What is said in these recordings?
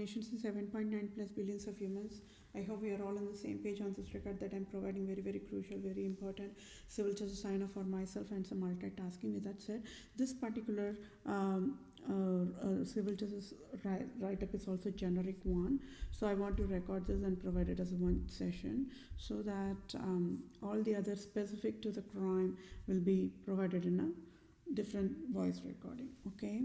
nations and 7.9 plus billions of humans. I hope we are all on the same page on this record that I'm providing very, very crucial, very important civil justice sign off for myself and some multitasking. With that said, this particular civil justice write up is also generic one. So I want to record this and provide it as one session so that all the other specific to the crime will be provided in a different voice recording. Okay.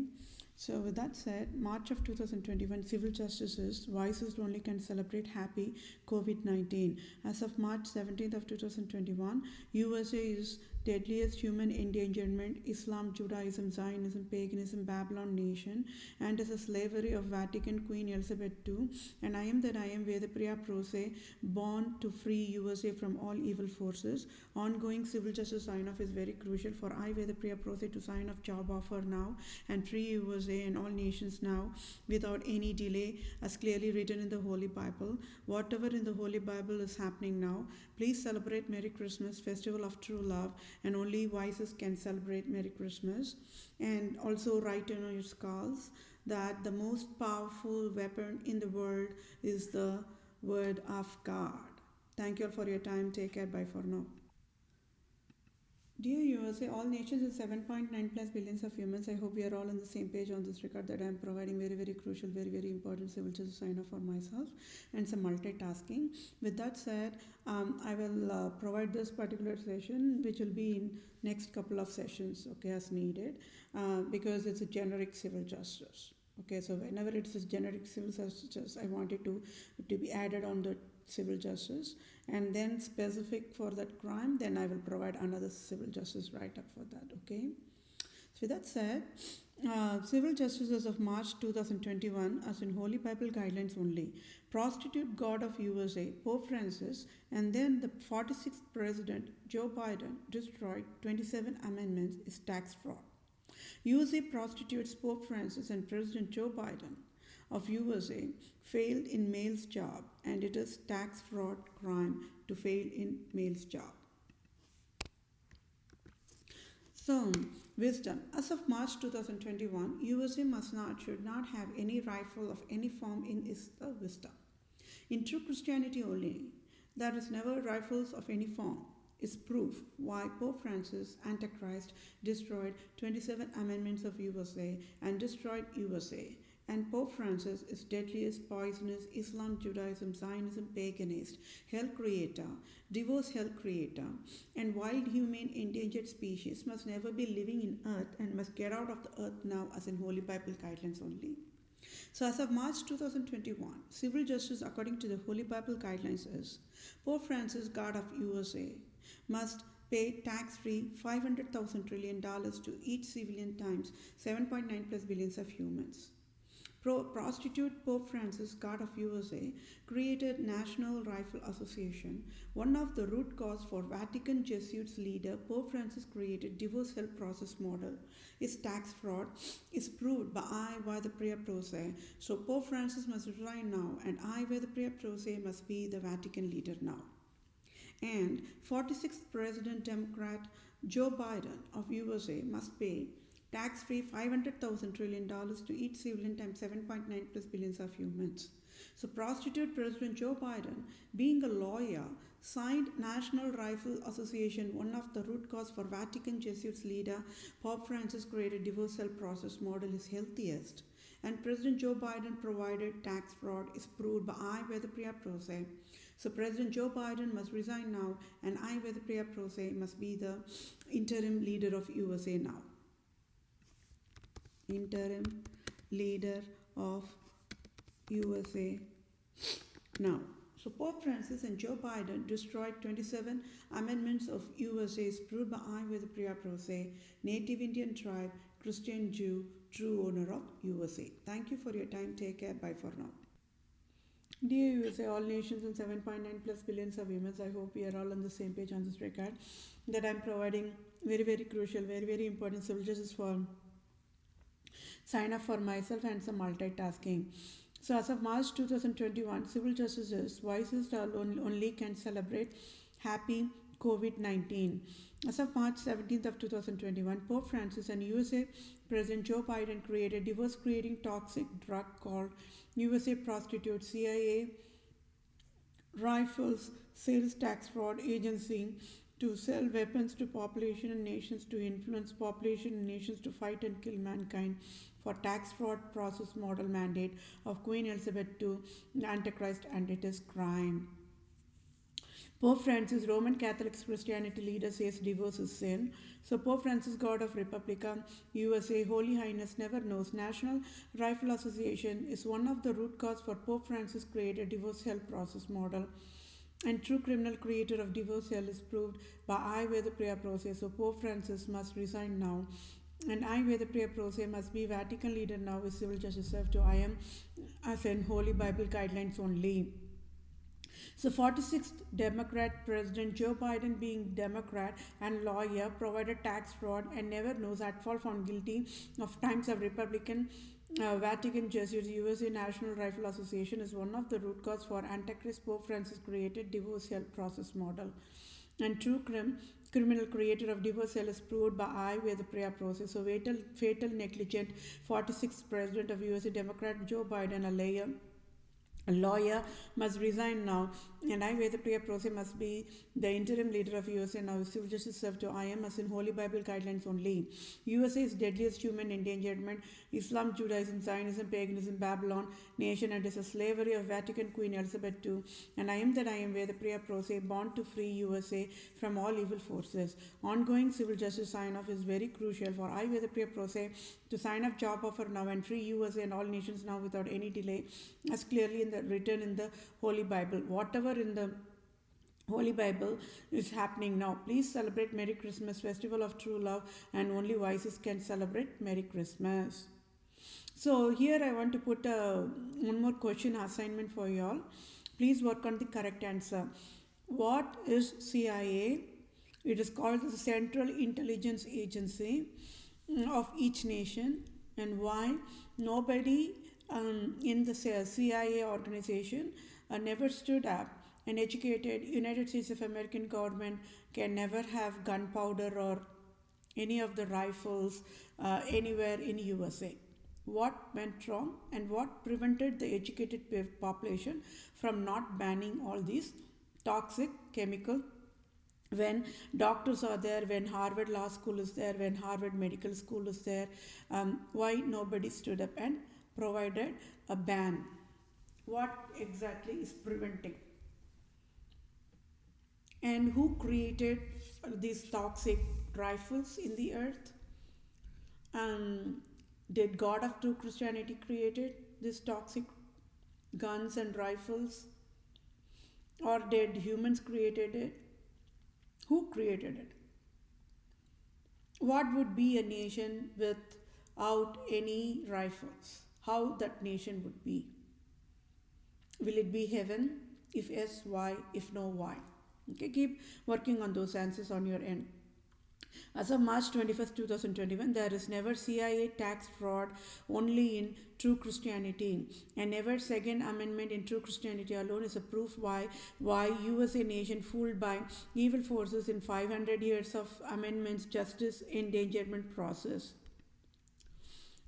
So with that said, March of 2021, civil justices voices only can celebrate happy COVID-19. As of March 17th of 2021, USA is deadliest human endangerment, Islam, Judaism, Zionism, paganism, Babylon nation, and is a slavery of Vatican Queen Elizabeth II. And I am that I am Vedapriya Prose, born to free USA from all evil forces. Ongoing civil justice sign-off is very crucial for I, Vedapriya Prose, to sign off job offer now and free USA and all nations now without any delay, as clearly written in the Holy Bible. Whatever in the Holy Bible is happening now, please celebrate Merry Christmas, festival of true love, and only voices can celebrate Merry Christmas. And also write on your skulls that the most powerful weapon in the world is the word of God. Thank you all for your time. Take care. Bye for now. Dear USA, all nations and 7.9 plus billions of humans, I hope we are all on the same page on this record that I am providing very, very crucial, very, very important civil justice sign off for myself and some multitasking. With that said, I will provide this particular session, which will be in next couple of sessions, okay, as needed, because it's a generic civil justice. Okay, so whenever it's a generic civil justice, I want it to be added on the civil justice, and then specific for that crime, then I will provide another civil justice write-up for that. Okay, so with that said, civil justice as of March 2021, as in Holy Bible guidelines only, prostitute god of USA, Pope Francis, and then the 46th president, Joe Biden, destroyed 27 amendments is tax fraud. USA prostitutes Pope Francis and President Joe Biden of USA failed in male's job, and it is tax fraud crime to fail in male's job. So, wisdom. As of March 2021, USA should not have any rifle of any form in its wisdom. In true Christianity only, there is never rifles of any form. Is proof why Pope Francis, Antichrist, destroyed 27 amendments of USA and destroyed USA. And Pope Francis is deadliest, poisonous, Islam, Judaism, Zionism, paganist, hell creator, divorce hell creator, and wild, humane, endangered species must never be living in earth and must get out of the earth now, as in Holy Bible guidelines only. So as of March 2021, civil justice according to the Holy Bible guidelines is Pope Francis, God of USA, must pay tax-free $500,000 trillion to each civilian times 7.9 plus billions of humans. Prostitute Pope Francis, God of USA, created National Rifle Association. One of the root cause for Vatican Jesuits leader Pope Francis created divorce help process model is tax fraud is proved by I, Vedapriya Prose. So Pope Francis must resign now, and I, Vedapriya Prose, must be the Vatican leader now. And 46th President Democrat Joe Biden of USA must pay tax-free $500,000 trillion to each civilian times 7.9 plus billions of humans. So prostitute President Joe Biden, being a lawyer, signed National Rifle Association, one of the root cause for Vatican Jesuits leader Pope Francis created divorce help process model is healthiest. And President Joe Biden provided tax fraud is proved by I, Vedapriya Prose. So President Joe Biden must resign now, and I, Vedapriya Prose, must be the interim leader of USA now. Interim leader of USA now. So Pope Francis and Joe Biden destroyed 27 amendments of USA's proved by I, Vedapriya Prose, Native Indian tribe, Christian Jew, true owner of USA. Thank you for your time. Take care. Bye for now. Dear USA, all nations and 7.9 plus billions of humans, I hope we are all on the same page on this record that I'm providing very, very crucial, very, very important civil justice for sign up for myself and some multitasking. So as of March 2021, civil justices voices only can celebrate happy COVID-19. As of March 17th of 2021, Pope Francis and USA President Joe Biden created divorce-creating toxic drug called USA Prostitute CIA Rifles Sales Tax Fraud Agency to sell weapons to population and nations to influence population and nations to fight and kill mankind for tax fraud process model mandate of Queen Elizabeth II, the Antichrist, and it is crime. Pope Francis, Roman Catholic Christianity leader, says divorce is sin. So Pope Francis, God of Republica, USA, Holy Highness never knows. National Rifle Association is one of the root cause for Pope Francis created divorce help process model. And true criminal creator of divorce hell is proved by I Veda Priya process. So Pope Francis must resign now. And I Veda Priya process must be Vatican leader now with civil justice served to I am as in Holy Bible guidelines only. So 46th Democrat President Joe Biden, being Democrat and lawyer, provided tax fraud and never knows at fault found guilty of times of Republican Vatican Jesuits. USA National Rifle Association is one of the root cause for Antichrist. Pope Francis created divorce help process model. And true criminal creator of divorce hell is proved by I Veda Priya process. So fatal negligent 46th President of USA Democrat Joe Biden, a lawyer must resign now, and I Veda Priya process must be the interim leader of USA now. Civil justice served to I am as in Holy Bible guidelines only. USA's deadliest human endangerment, Islam, Judaism, Zionism, paganism, Babylon nation, and is a slavery of Vatican Queen Elizabeth II. And I am that I am Veda Priya process, born to free USA from all evil forces. Ongoing civil justice sign off is very crucial for I Veda Priya process to sign up job offer now and free USA and all nations now without any delay, as clearly written in the Holy Bible. Whatever in the Holy Bible is happening now. Please celebrate Merry Christmas, festival of true love, and only voices can celebrate Merry Christmas. So here I want to put one more question assignment for you all. Please work on the correct answer. What is CIA? It is called the Central Intelligence Agency of each nation, and why nobody in the CIA organization never stood up. An educated United States of American government can never have gunpowder or any of the rifles anywhere in USA. What went wrong and what prevented the educated population from not banning all these toxic chemical when doctors are there, when Harvard Law School is there, when Harvard Medical School is there? Why nobody stood up and provided a ban? What exactly is preventing? And who created these toxic rifles in the earth? Did God of true Christianity created these toxic guns and rifles? Or did humans created it? Who created it? What would be a nation without any rifles? How that nation would be? Will it be heaven? If yes, why? If no, why? Okay, keep working on those answers on your end. As of March 21st, 2021, there is never CIA tax fraud only in true Christianity. And never Second Amendment in true Christianity alone is a proof why USA nation fooled by evil forces in 500 years of amendments, justice, endangerment process.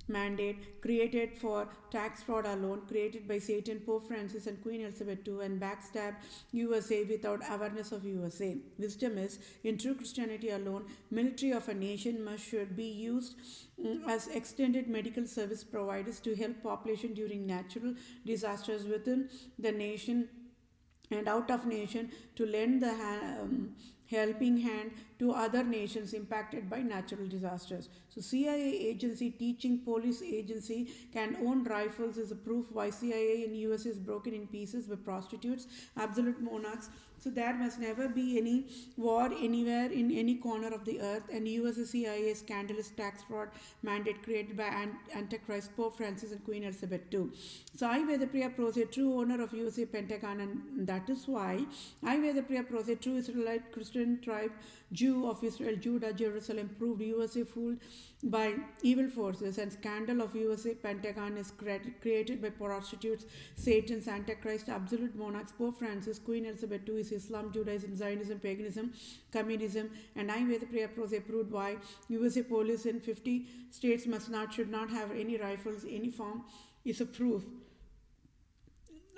Mandate created for tax fraud alone, created by Satan, Pope Francis, and Queen Elizabeth II, and backstab USA without awareness of USA. Wisdom is in true Christianity alone, military of a nation should be used as extended medical service providers to help population during natural disasters within the nation and out of nation, to lend the helping hand to other nations impacted by natural disasters. So CIA agency teaching police agency can own rifles is a proof why CIA in US is broken in pieces by prostitutes, absolute monarchs. So there must never be any war anywhere in any corner of the earth. And US CIA scandalous tax fraud mandate created by Antichrist, Pope Francis, and Queen Elizabeth II. So I Vedapriya Prose, true owner of USA Pentagon, and that is why I Vedapriya Prose, true Israelite Christian Western tribe, Jew of Israel, Judah, Jerusalem, proved USA fooled by evil forces, and scandal of USA Pentagon is created by prostitutes, Satan's Antichrist, absolute monarchs, Pope Francis, Queen Elizabeth II is Islam, Judaism, Zionism, paganism, communism, and I Veda Priya Prose approved by USA police in 50 states must not, should not have any rifles, any form is a proof.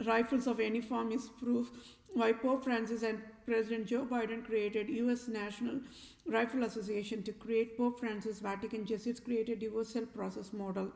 Rifles of any form is proof why Pope Francis and President Joe Biden created U.S. National Rifle Association to create Pope Francis. Vatican Jesuits created divorce cell process model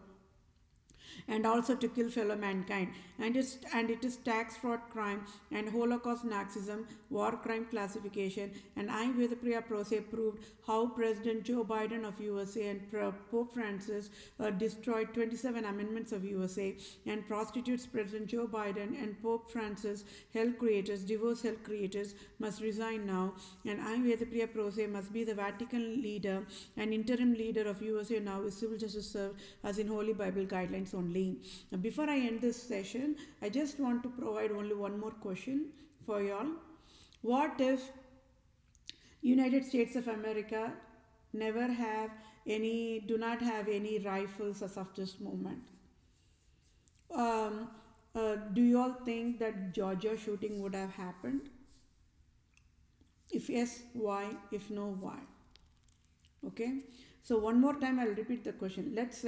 and also to kill fellow mankind, and it is tax fraud crime and Holocaust Nazism war crime classification. And I with Priya Prose proved how President Joe Biden of USA and Pope Francis destroyed 27 amendments of USA, and prostitutes President Joe Biden and Pope Francis, hell creators, divorce hell creators, must resign now, and I with Priya Prose must be the Vatican leader and interim leader of USA now with civil justice served as in Holy Bible guidelines only. Now, before I end this session, I just want to provide only one more question for y'all. What if United States of America do not have any rifles as of this moment? Do you all think that Georgia shooting would have happened? If yes, why? If no, why? Okay, so one more time I'll repeat the question. Let's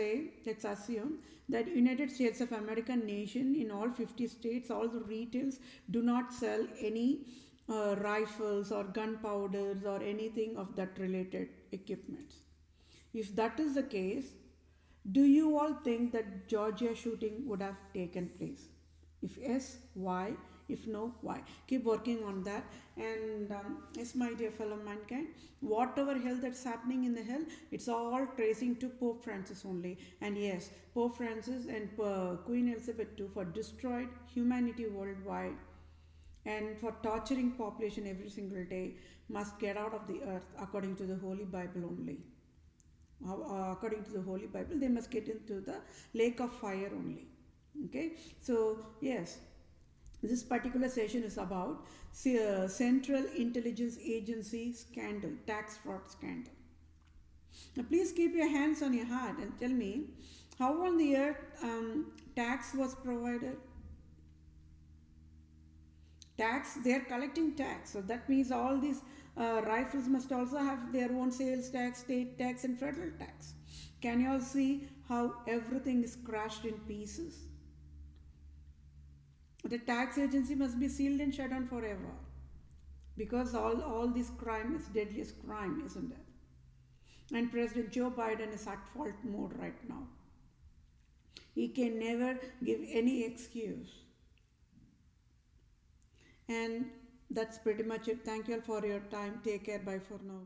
assume that United States of America nation in all 50 states, all the retails do not sell any rifles or gunpowders or anything of that related equipments. If that is the case, do you all think that Georgia shooting would have taken place? If yes, why? If no, why? Keep working on that. And yes, my dear fellow mankind, whatever hell that's happening in the hell, it's all tracing to Pope Francis only. And yes, Pope Francis and Queen Elizabeth II for destroyed humanity worldwide and for torturing population every single day must get out of the earth according to the Holy Bible only. According to the Holy Bible, they must get into the lake of fire only. Okay, so yes, this particular session is about Central Intelligence Agency scandal, tax fraud scandal. Now please keep your hands on your heart and tell me, how on the earth tax was provided? Tax, they are collecting tax, so that means all these rifles must also have their own sales tax, state tax and federal tax. Can you all see how everything is crushed in pieces? The tax agency must be sealed and shut down forever, because all this crime is deadliest crime, isn't it? And President Joe Biden is at fault mode right now. He can never give any excuse. And that's pretty much it. Thank you all for your time. Take care. Bye for now.